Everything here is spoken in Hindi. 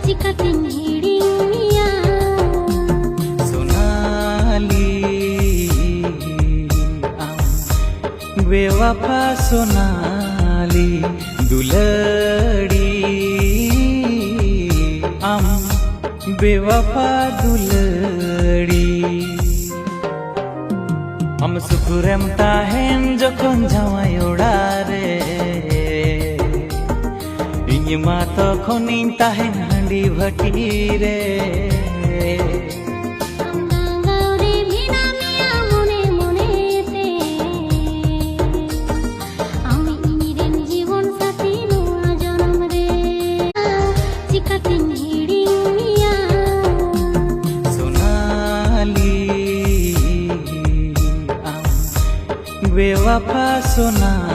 चिकातिन हिड़िया सोनाली बेवफा सोनाली दुलड़ी बेवफा दुलड़ी सुकुरेम ताहेन जखन जावाई ओड़ारे इᱧ मा तखनिन ताहेन हांडी भाटी रे बेवफा सोना